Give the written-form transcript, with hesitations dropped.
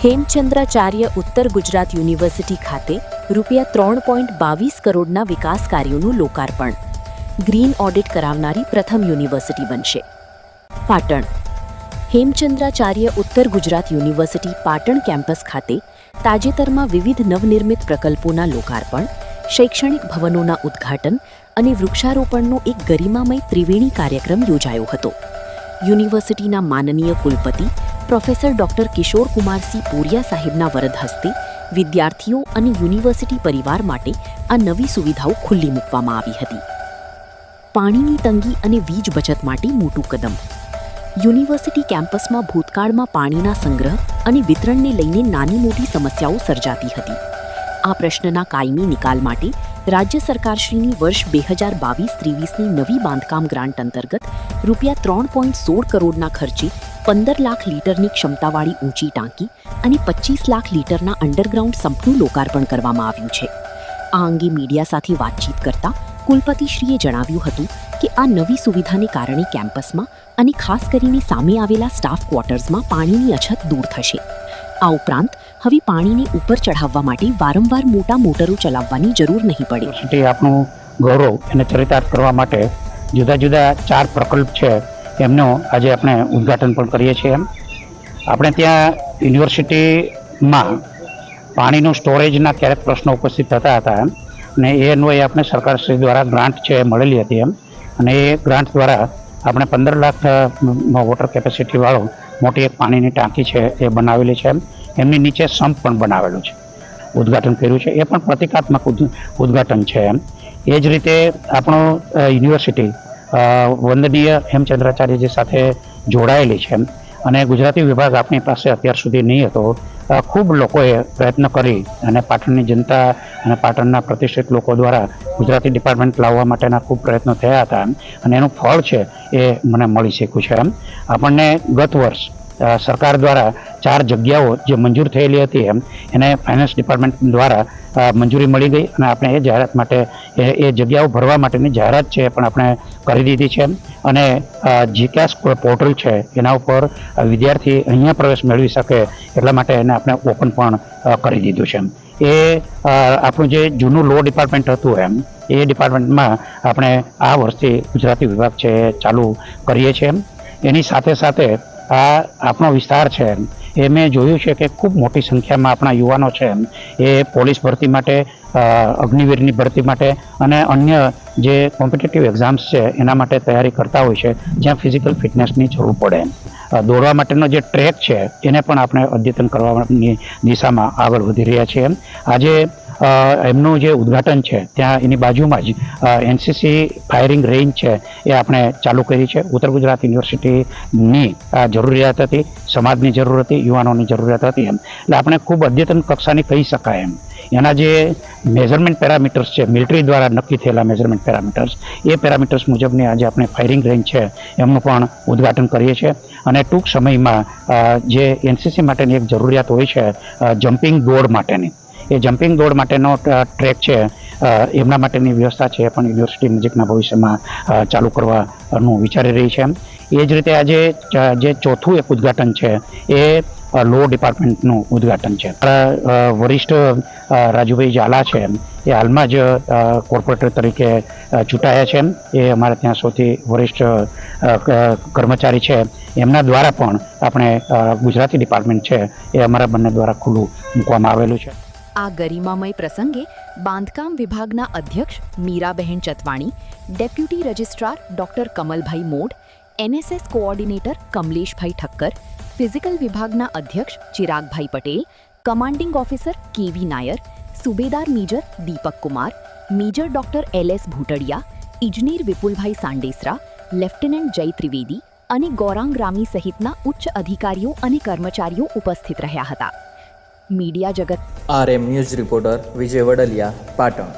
હેમચંદ્રાચાર્ય ઉત્તર ગુજરાત યુનિવર્સિટી ખાતે ₹3.22 કરોડના વિકાસ કાર્યોનું લોકાર્પણ. ગ્રીન ઓડિટ કરાવનારી પ્રથમ યુનિવર્સિટી બનશે. પાટણ. હેમચંદ્રાચાર્ય ઉત્તર ગુજરાત યુનિવર્સિટી પાટણ કેમ્પસ ખાતે તાજેતરમાં વિવિધ નવનિર્મિત પ્રકલ્પોના લોકાર્પણ, શૈક્ષણિક ભવનોના ઉદ્ઘાટન અને વૃક્ષારોપણનો એક ગરિમામય ત્રિવેણી કાર્યક્રમ યોજાયો હતો. યુનિવર્સિટીના માનનીય કુલપતિ પ્રોફેસર ડોક્ટર કિશોરકુમારસિંહ પોરિયા સાહેબના વરદ હસ્તે વિદ્યાર્થીઓ અને યુનિવર્સિટી પરિવાર માટે આ નવી સુવિધાઓ ખુલ્લી મૂકવામાં આવી હતી. પાણીની તંગી અને વીજ બચત માટે મોટું કદમ. યુનિવર્સિટી કેમ્પસમાં ભૂતકાળમાં પાણીના સંગ્રહ અને વિતરણને લઈને નાની મોટી સમસ્યાઓ સર્જાતી હતી. આ પ્રશ્નના કાયમી નિકાલ માટે રાજ્ય સરકારશ્રીની વર્ષ 2022-23ની નવી બાંધકામ ગ્રાન્ટ અંતર્ગત ₹3.16 કરોડના ખર્ચે 15 લાખ લીટરની ક્ષમતાવાળી ઊંચી ટાંકી અને 25 લાખ લીટરના અંડરગ્રાઉન્ડ સંપનું લોકાર્પણ કરવામાં આવ્યું છે. આ અંગે મીડિયા સાથે વાતચીત કરતા કુલપતિશ્રીએ જણાવ્યું હતું કે આ નવી સુવિધાને કારણે કેમ્પસમાં અને ખાસ કરીને સામે આવેલા સ્ટાફ ક્વાર્ટર્સમાં પાણીની અછત દૂર થશે. આ ઉપરાંત હવે પાણીને ઉપર ચઢાવવા માટે વારંવાર મોટા મોટરો ચલાવવાની જરૂર નહીં પડે. યુનિવર્સિટી આપણું ગૌરવ એને ચરિતાર્થ કરવા માટે જુદા જુદા 4 પ્રકલ્પ છે એમનો આજે આપણે ઉદ્ઘાટન પણ કરીએ છીએ. આપણે ત્યાં યુનિવર્સિટીમાં પાણીનું સ્ટોરેજના ક્યારેક પ્રશ્નો ઉપસ્થિત થતા હતા અને એ અન્વયે આપણે સરકારશ્રી દ્વારા ગ્રાન્ટ છે મળેલી હતી અને એ ગ્રાન્ટ દ્વારા આપણે 15 લાખ વોટર કેપેસિટીવાળો મોટી એક પાણીની ટાંકી છે એ બનાવેલી છે. એમની નીચે સંપ પણ બનાવેલું છે, ઉદ્ઘાટન કર્યું છે. એ પણ પ્રતિકાત્મક ઉદ્ઘાટન છે. એ જ રીતે આપણો યુનિવર્સિટી વંદનીય હેમચંદ્રાચાર્યજી સાથે જોડાયેલી છે અને ગુજરાતી વિભાગ આપણી પાસે અત્યાર સુધી નહીં હતો. ખૂબ લોકોએ પ્રયત્ન કરી અને પાટણની જનતા અને પાટણના પ્રતિષ્ઠિત લોકો દ્વારા ગુજરાતી ડિપાર્ટમેન્ટ લાવવા માટેના ખૂબ પ્રયત્નો થયા હતા અને એનું ફળ છે એ મને મળી શક્યું છે. આપણને ગત વર્ષ સરકાર દ્વારા 4 જગ્યાઓ જે મંજૂર થયેલી હતી એને ફાઇનાન્સ ડિપાર્ટમેન્ટ દ્વારા મંજૂરી મળી ગઈ અને આપણે એ જાહેરાત માટે એ જગ્યાઓ ભરવા માટેની જાહેરાત છે પણ આપણે કરી દીધી છે અને જીકેસ પોર્ટલ છે એના ઉપર વિદ્યાર્થી અહીંયા પ્રવેશ મેળવી શકે એટલા માટે એને આપણે ઓપન પણ કરી દીધું છે. એ આપણું જે જૂનું લો ડિપાર્ટમેન્ટ હતું એ ડિપાર્ટમેન્ટમાં આપણે આ વર્ષથી ગુજરાતી વિભાગ છે ચાલુ કરીએ છીએ. એની સાથે સાથે આ આપણો વિસ્તાર છે એ મેં જોયું છે કે ખૂબ મોટી સંખ્યામાં આપણા યુવાનો છે એ પોલીસ ભરતી માટે, અગ્નિવીરની ભરતી માટે અને અન્ય જે કોમ્પિટિટિવ એક્ઝામ્સ છે એના માટે તૈયારી કરતા હોય છે જ્યાં ફિઝિકલ ફિટનેસની જરૂર પડે. દોડવા માટેનો જે ટ્રેક છે એને પણ આપણે અદ્યતન કરવાની દિશામાં આગળ વધી રહ્યા છીએ. આજે એમનું જે ઉદ્ઘાટન છે ત્યાં એની બાજુમાં જ એનસીસી ફાયરિંગ રેન્જ છે એ આપણે ચાલુ કરી છે. ઉત્તર ગુજરાત યુનિવર્સિટીની જરૂરિયાત હતી, સમાજની જરૂર હતી, યુવાનોની જરૂરિયાત હતી એટલે આપણે ખૂબ અદ્યતન કક્ષાની કહી શકાય એના જે મેઝરમેન્ટ પેરામીટર્સ છે, મિલિટરી દ્વારા નક્કી થયેલા મેઝરમેન્ટ પેરામીટર્સ, એ પેરામીટર્સ મુજબની આજે આપણે ફાયરિંગ રેન્જ છે એમનું પણ ઉદ્ઘાટન કરીએ છીએ અને ટૂંક સમયમાં જે એનસીસી માટેની એક જરૂરિયાત હોય છે જમ્પિંગ દોડ માટેની, એ જમ્પિંગ દોડ માટેનો ટ્રેક છે એમના માટેની વ્યવસ્થા છે પણ યુનિવર્સિટી નજીકના ભવિષ્યમાં ચાલુ કરવાનું વિચારી રહી છે. એ જ રીતે આજે જે ચોથું એક ઉદ્ઘાટન છે એ લો ડિપાર્ટમેન્ટનું ઉદ્ઘાટન છે. વરિષ્ઠ રાજુભાઈ ઝાલા છે એ હાલમાં જ કોર્પોરેટર તરીકે ચૂંટાયા છે. એ અમારે ત્યાં સૌથી વરિષ્ઠ કર્મચારી છે. એમના દ્વારા પણ આપણે ગુજરાતી ડિપાર્ટમેન્ટ છે એ અમારા બંને દ્વારા ખુલ્લું મૂકવામાં આવેલું છે. આ ગરિમામય પ્રસંગે બાંધકામ વિભાગના અધ્યક્ષ મીરાબહેન ચતવાણી, ડેપ્યુટી રજિસ્ટ્રાર ડોક્ટર કમલભાઈ મોઢ, એનએસએસ કોઓર્ડિનેટર કમલેશભાઈ ઠક્કર, ફિઝિકલ વિભાગના અધ્યક્ષ ચિરાગભાઈ પટેલ, કમાન્ડિંગ ઓફિસર કેવી નાયર, સુબેદાર મેજર દીપક કુમાર, મેજર ડોક્ટર LS ભૂટડિયા, ઇજનેર વિપુલભાઈ સાંડેસરા, લેફ્ટનન્ટ જય ત્રિવેદી અને ગૌરાંગ રામી સહિતના ઉચ્ચ અધિકારીઓ અને કર્મચારીઓ ઉપસ્થિત રહ્યા હતા. મીડિયા જગત RM ન્યૂઝ રિપોર્ટર વિજય વડલિયા, પાટણ.